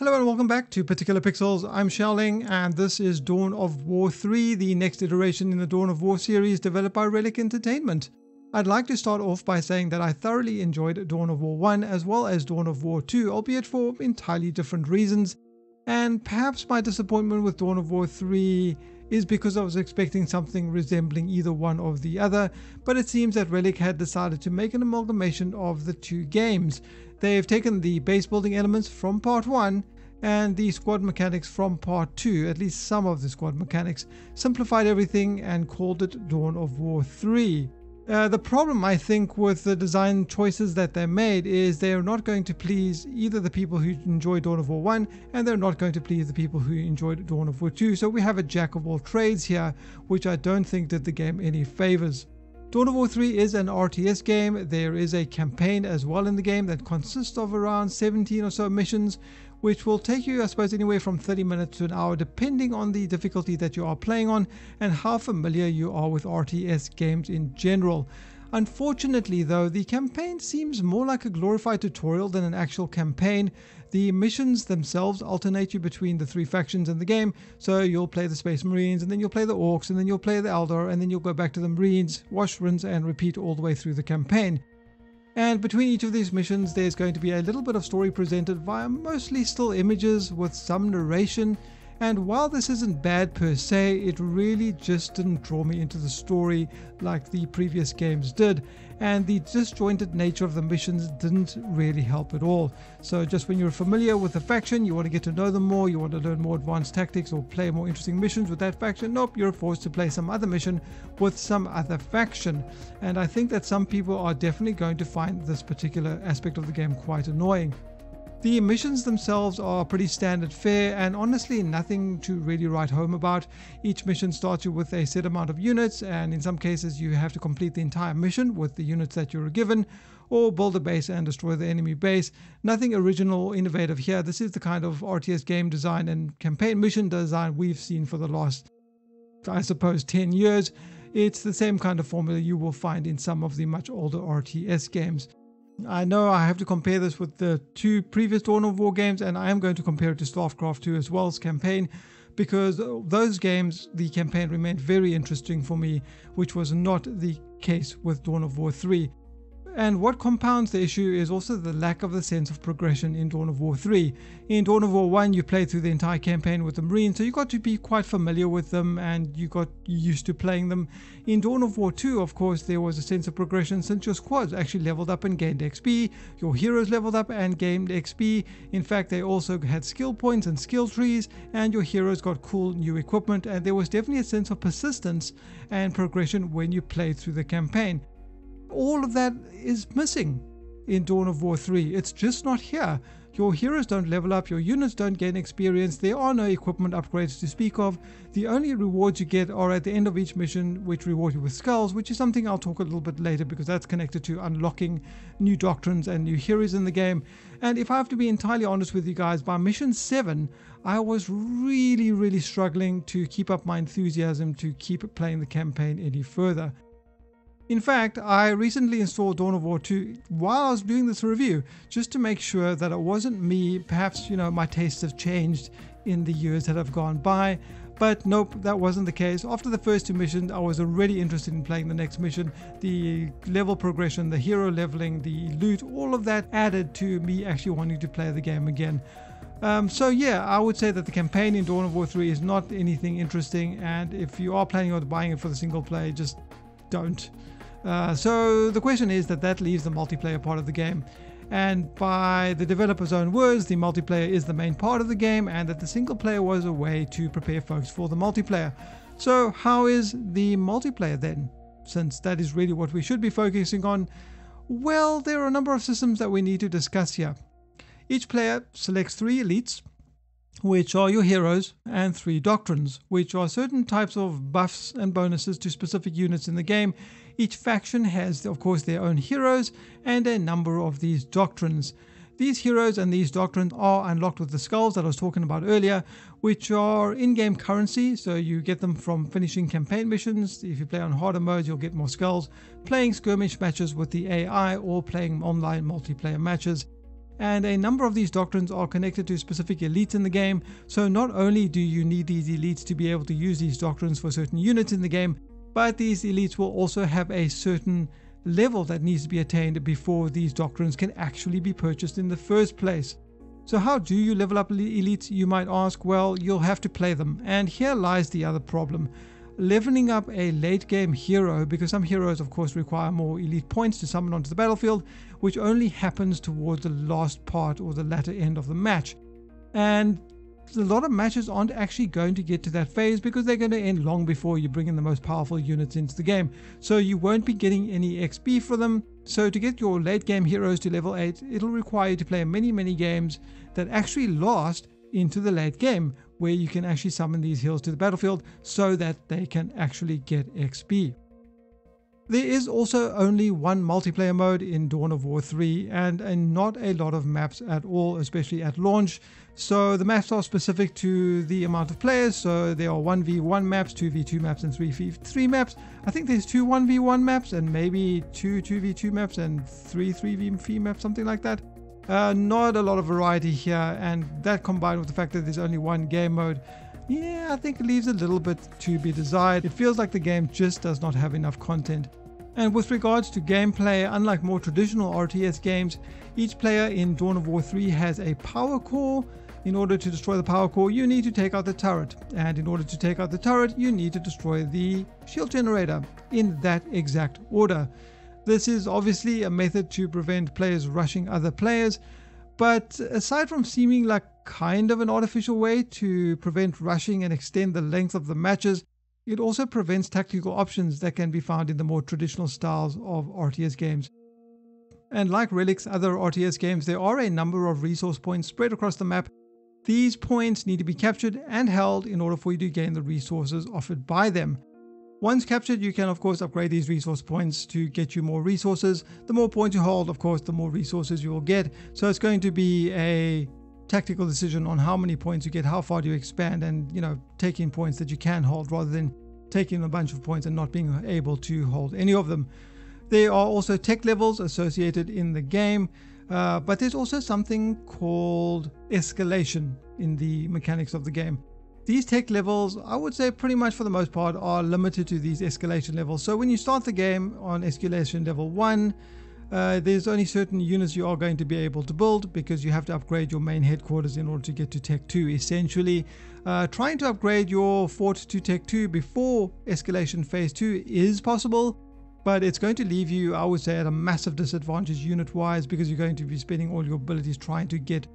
Hello and welcome back to ParticularPixels. I'm Xiaoling and this is Dawn of War 3, the next iteration in the Dawn of War series developed by Relic Entertainment. I'd like to start off by saying that I thoroughly enjoyed Dawn of War 1 as well as Dawn of War 2, albeit for entirely different reasons. And perhaps my disappointment with Dawn of War 3 is because I was expecting something resembling either one or the other, but it seems that Relic had decided to make an amalgamation of the two games. They've taken the base building elements from part 1 and the squad mechanics from part 2, at least some of the squad mechanics, simplified everything and called it Dawn of War 3. The problem, I think, with the design choices that they made is they are not going to please either the people who enjoyed Dawn of War 1 and they're not going to please the people who enjoyed Dawn of War 2. So we have a jack of all trades here, which I don't think did the game any favors. Dawn of War 3 is an RTS game. There is a campaign as well in the game that consists of around 17 or so missions, which will take you, I suppose, anywhere from 30 minutes to an hour, depending on the difficulty that you are playing on and how familiar you are with RTS games in general. Unfortunately, though, the campaign seems more like a glorified tutorial than an actual campaign. The missions themselves alternate you between the three factions in the game, so you'll play the Space Marines, and then you'll play the Orcs, and then you'll play the Eldar, and then you'll go back to the Marines, wash, rinse, and repeat all the way through the campaign. And between each of these missions, there's going to be a little bit of story presented via mostly still images with some narration. And while this isn't bad per se, it really just didn't draw me into the story like the previous games did. And the disjointed nature of the missions didn't really help at all. So just when you're familiar with the faction, you want to get to know them more, you want to learn more advanced tactics or play more interesting missions with that faction, nope, you're forced to play some other mission with some other faction. And I think that some people are definitely going to find this particular aspect of the game quite annoying. The missions themselves are pretty standard fare and honestly nothing to really write home about. Each mission starts you with a set amount of units, and in some cases you have to complete the entire mission with the units that you were given, or build a base and destroy the enemy base. Nothing original or innovative here. This is the kind of RTS game design and campaign mission design we've seen for the last, I suppose, 10 years. It's the same kind of formula you will find in some of the much older RTS games. I know I have to compare this with the two previous Dawn of War games, and I am going to compare it to StarCraft 2 as well as campaign, because those games, the campaign remained very interesting for me, which was not the case with Dawn of War 3. And what compounds the issue is also the lack of the sense of progression in Dawn of War 3. In Dawn of War 1 you played through the entire campaign with the Marines, so you got to be quite familiar with them and you got used to playing them. In Dawn of War 2, of course, there was a sense of progression since your squads actually leveled up and gained XP, your heroes leveled up and gained XP. In fact, they also had skill points and skill trees, and your heroes got cool new equipment, and there was definitely a sense of persistence and progression when you played through the campaign. All of that is missing in Dawn of War 3. It's just not here. Your heroes don't level up, your units don't gain experience, there are no equipment upgrades to speak of. The only rewards you get are at the end of each mission, which reward you with skulls, which is something I'll talk a little bit later because that's connected to unlocking new doctrines and new heroes in the game. And if I have to be entirely honest with you guys, by mission 7 I was really struggling to keep up my enthusiasm to keep playing the campaign any further. In fact, I recently installed Dawn of War 2 while I was doing this review, just to make sure that it wasn't me. Perhaps, my tastes have changed in the years that have gone by, but nope, that wasn't the case. After the first two missions, I was already interested in playing the next mission. The level progression, the hero leveling, the loot, all of that added to me actually wanting to play the game again. So yeah, I would say that the campaign in Dawn of War 3 is not anything interesting, and if you are planning on buying it for the single play, just don't. So the question is that leaves the multiplayer part of the game, and by the developer's own words, the multiplayer is the main part of the game and that the single player was a way to prepare folks for the multiplayer. So how is the multiplayer then, since that is really what we should be focusing on? Well, there are a number of systems that we need to discuss here. Each player selects 3 elites, which are your heroes, and 3 doctrines, which are certain types of buffs and bonuses to specific units in the game. Each faction has, of course, their own heroes and a number of these doctrines. These heroes and these doctrines are unlocked with the skulls that I was talking about earlier, which are in-game currency, so you get them from finishing campaign missions. If you play on harder modes, you'll get more skulls, playing skirmish matches with the AI, or playing online multiplayer matches. and a number of these doctrines are connected to specific elites in the game. So not only do you need these elites to be able to use these doctrines for certain units in the game, but these elites will also have a certain level that needs to be attained before these doctrines can actually be purchased in the first place. So how do you level up elites, you might ask? Well, you'll have to play them, and here lies the other problem. Leveling up a late game hero, because some heroes of course require more elite points to summon onto the battlefield, which only happens towards the last part or the latter end of the match. And a lot of matches aren't actually going to get to that phase because they're going to end long before you bring in the most powerful units into the game. So you won't be getting any XP for them. So to get your late game heroes to level 8, it'll require you to play many games that actually last into the late game, where you can actually summon these heroes to the battlefield so that they can actually get XP. There is also only one multiplayer mode in Dawn of War 3 and not a lot of maps at all, especially at launch. So the maps are specific to the amount of players, so there are 1v1 maps, 2v2 maps and 3v3 maps. I think there's 2 1v1 maps and maybe 2 2v2 maps and 3 3v3 maps, something like that. Not a lot of variety here, and that combined with the fact that there's only one game mode, yeah, I think it leaves a little bit to be desired. It feels like the game just does not have enough content. And with regards to gameplay, unlike more traditional RTS games, each player in Dawn of War 3 has a power core. In order to destroy the power core, you need to take out the turret, and in order to take out the turret, you need to destroy the shield generator, in that exact order. This is obviously a method to prevent players rushing other players, but aside from seeming like kind of an artificial way to prevent rushing and extend the length of the matches, it also prevents tactical options that can be found in the more traditional styles of RTS games. And like Relic's other RTS games, there are a number of resource points spread across the map. These points need to be captured and held in order for you to gain the resources offered by them. Once captured, you can of course upgrade these resource points to get you more resources. The more points you hold, of course, the more resources you will get. So it's going to be a tactical decision on how many points you get, how far do you expand, and taking points that you can hold rather than taking a bunch of points and not being able to hold any of them. There are also tech levels associated in the game, but there's also something called escalation in the mechanics of the game. These tech levels, I would say pretty much for the most part, are limited to these escalation levels. So when you start the game on escalation level 1, there's only certain units you are going to be able to build because you have to upgrade your main headquarters in order to get to Tech 2. Essentially, trying to upgrade your fort to Tech 2 before escalation phase 2 is possible, but it's going to leave you, I would say, at a massive disadvantage unit-wise because you're going to be spending all your abilities trying to get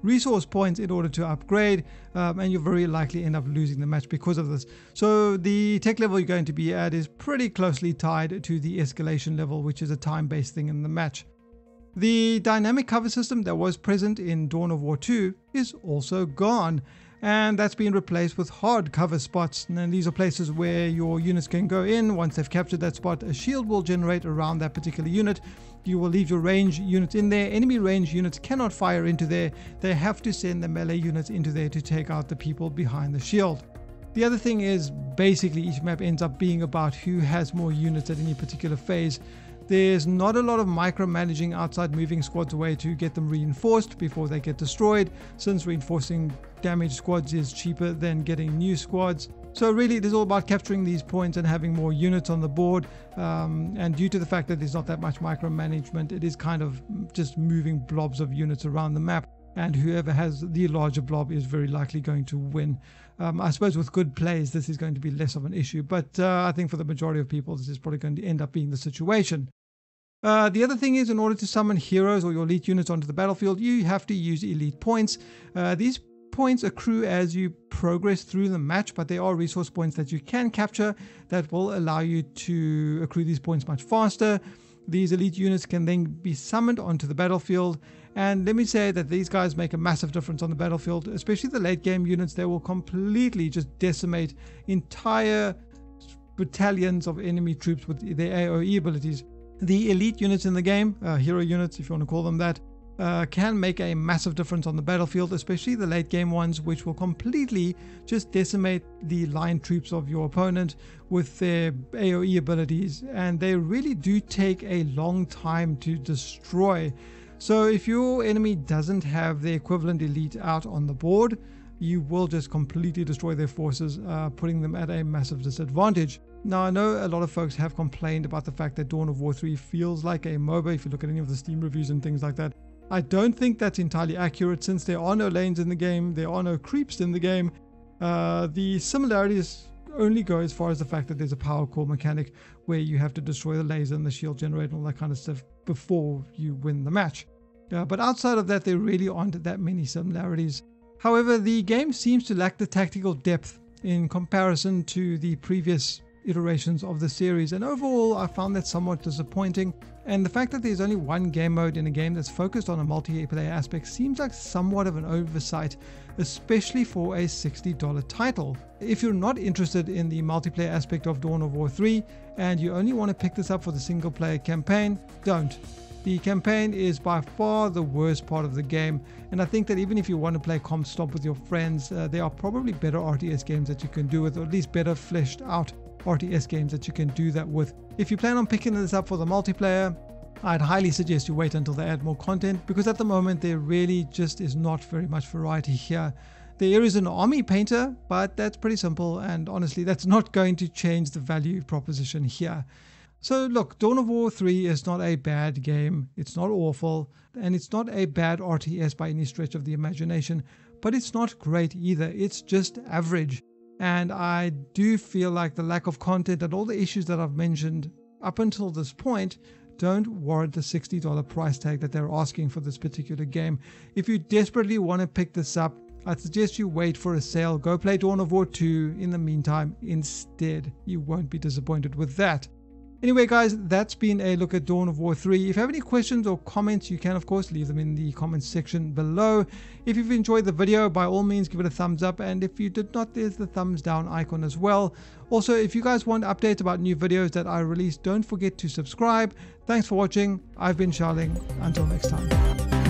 resource points in order to upgrade, and you'll very likely end up losing the match because of this. So the tech level you're going to be at is pretty closely tied to the escalation level, which is a time-based thing in the match. The dynamic cover system that was present in Dawn of War 2 is also gone, and that's been replaced with hard cover spots. And these are places where your units can go in. Once they've captured that spot, a shield will generate around that particular unit. You will leave your range units in there. Enemy range units cannot fire into there. They have to send the melee units into there to take out the people behind the shield. The other thing is basically each map ends up being about who has more units at any particular phase. There's not a lot of micromanaging outside moving squads away to get them reinforced before they get destroyed, since reinforcing damaged squads is cheaper than getting new squads. So really it is all about capturing these points and having more units on the board, and due to the fact that there's not that much micromanagement, it is kind of just moving blobs of units around the map, and whoever has the larger blob is very likely going to win. I suppose with good plays this is going to be less of an issue, but I think for the majority of people this is probably going to end up being the situation. The other thing is, in order to summon heroes or your elite units onto the battlefield, you have to use elite points. These points accrue as you progress through the match, but there are resource points that you can capture that will allow you to accrue these points much faster. These elite units can then be summoned onto the battlefield, and let me say that these guys make a massive difference on the battlefield, especially the late game units. They will completely just decimate entire battalions of enemy troops with their AoE abilities. The elite units in the game, hero units if you want to call them that, can make a massive difference on the battlefield, especially the late game ones, which will completely just decimate the line troops of your opponent with their AoE abilities, and they really do take a long time to destroy. So if your enemy doesn't have the equivalent elite out on the board, you will just completely destroy their forces, putting them at a massive disadvantage. Now, I know a lot of folks have complained about the fact that Dawn of War 3 feels like a MOBA if you look at any of the Steam reviews and things like that. I don't think that's entirely accurate, since there are no lanes in the game, there are no creeps in the game. The similarities only go as far as the fact that there's a power core mechanic where you have to destroy the laser and the shield generator and all that kind of stuff before you win the match. But outside of that, there really aren't that many similarities. However, the game seems to lack the tactical depth in comparison to the previous iterations of the series, and overall I found that somewhat disappointing. And the fact that there's only one game mode in a game that's focused on a multiplayer aspect seems like somewhat of an oversight, especially for a $60 title. If you're not interested in the multiplayer aspect of Dawn of War 3 and you only want to pick this up for the single player campaign, don't. The campaign is by far the worst part of the game, and I think that even if you want to play Comp Stomp with your friends, there are probably better RTS games that you can do with, or at least better fleshed out RTS games that you can do that with. If you plan on picking this up for the multiplayer, I'd highly suggest you wait until they add more content, because at the moment there really just is not very much variety here. There is an army painter, but that's pretty simple, and honestly that's not going to change the value proposition here. So look, Dawn of War 3 is not a bad game, it's not awful, and it's not a bad RTS by any stretch of the imagination, but it's not great either, it's just average. And I do feel like the lack of content and all the issues that I've mentioned up until this point don't warrant the $60 price tag that they're asking for this particular game. If you desperately want to pick this up, I'd suggest you wait for a sale. Go play Dawn of War 2 in the meantime instead. You won't be disappointed with that. Anyway guys, that's been a look at Dawn of War 3. If you have any questions or comments, you can of course leave them in the comments section below. If you've enjoyed the video, by all means give it a thumbs up, and if you did not, there's the thumbs down icon as well. Also, if you guys want updates about new videos that I release, don't forget to subscribe. Thanks for watching. I've been Xiaoling. Until next time.